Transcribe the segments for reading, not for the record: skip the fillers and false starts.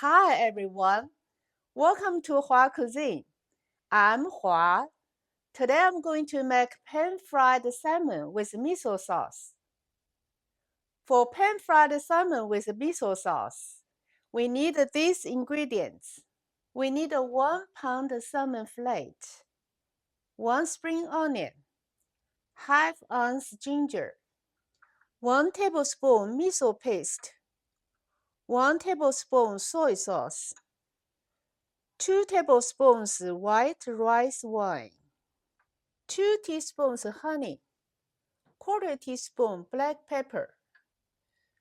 Hi everyone, welcome to Hua Cuisine. I'm Hua. Today I'm going to make pan-fried salmon with miso sauce. For pan-fried salmon with miso sauce, we need these ingredients. We need a 1 pound salmon fillet, 1 spring onion, ½ ounce ginger, 1 tablespoon miso paste, 1 tablespoon soy sauce, 2 tablespoons white rice wine, 2 teaspoons honey, 1/4 teaspoon black pepper,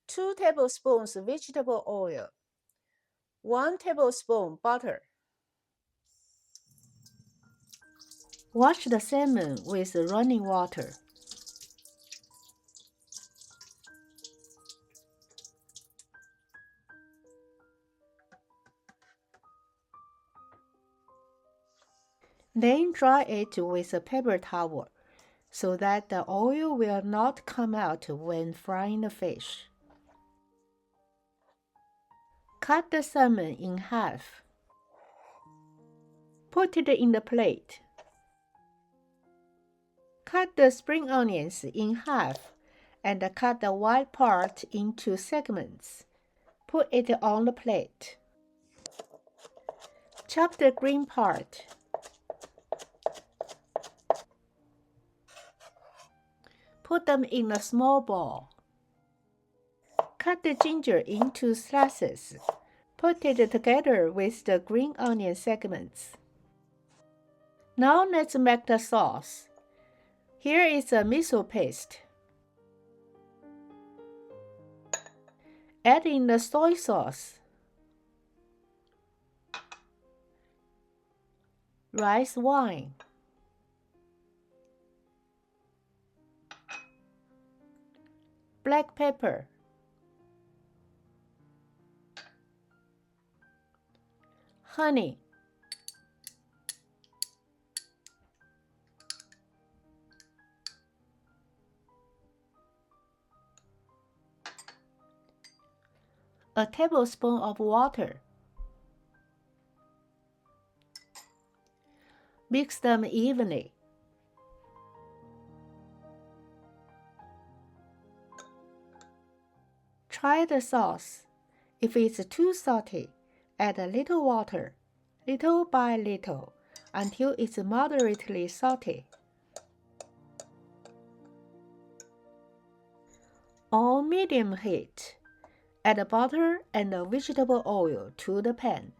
2 tablespoons vegetable oil, 1 tablespoon butter. Wash the salmon with running water. Then dry it with a paper towel so that the oil will not come out when frying the fish. Cut the salmon in half. Put it in the plate. Cut the spring onions in half and cut the white part into segments. Put it on the plate. Chop the green part. Put them in a small bowl. Cut the ginger into slices. Put it together with the green onion segments. Now let's make the sauce. Here is a miso paste. Add in the soy sauce, rice wine, black pepper, honey, a tablespoon of water. Mix them evenly. Try the sauce. If it's too salty, add a little water, little by little, until it's moderately salty. On medium heat, add butter and vegetable oil to the pan.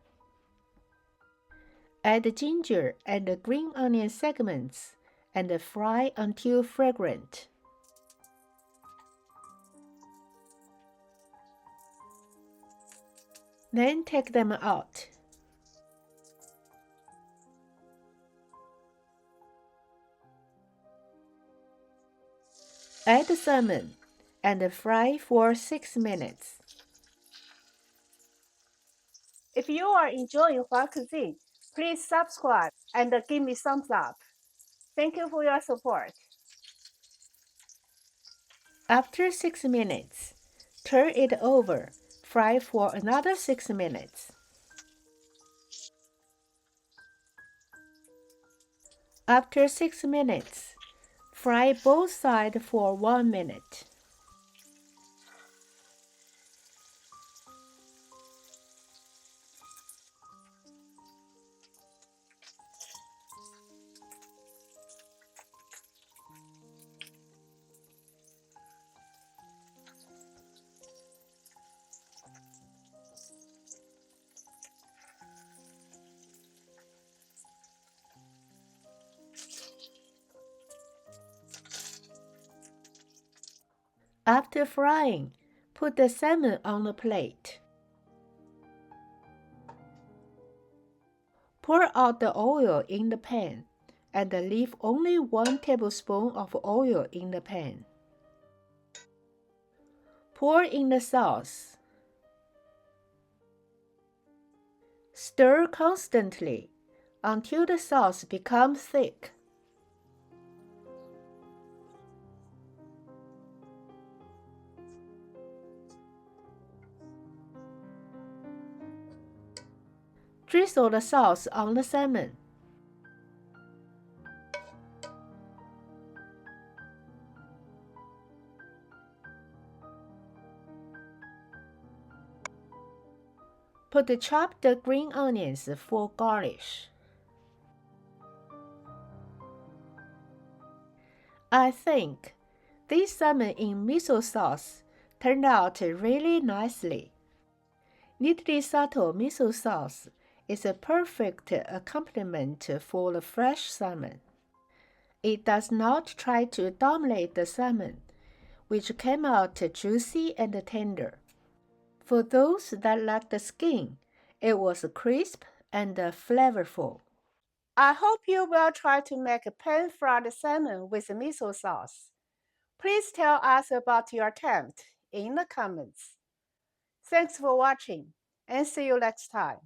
Add ginger and green onion segments and fry until fragrant. Then take them out. Add the salmon and fry for 6 minutes. If you are enjoying Hua Cuisine, please subscribe and give me thumbs up. Thank you for your support. After 6 minutes, turn it over. Fry for another 6 minutes. After 6 minutes, fry both sides for 1 minute. After frying, put the salmon on a plate. Pour out the oil in the pan and leave only 1 tablespoon of oil in the pan. Pour in the sauce. Stir constantly until the sauce becomes thick. Drizzle the sauce on the salmon. Put the chopped green onions for garnish. I think this salmon in miso sauce turned out really nicely. Neatly subtle miso sauce is a perfect accompaniment for the fresh salmon. It does not try to dominate the salmon, which came out juicy and tender. For those that like the skin, it was crisp and flavorful. I hope you will try to make a pan-fried salmon with miso sauce. Please tell us about your attempt in the comments. Thanks for watching and see you next time.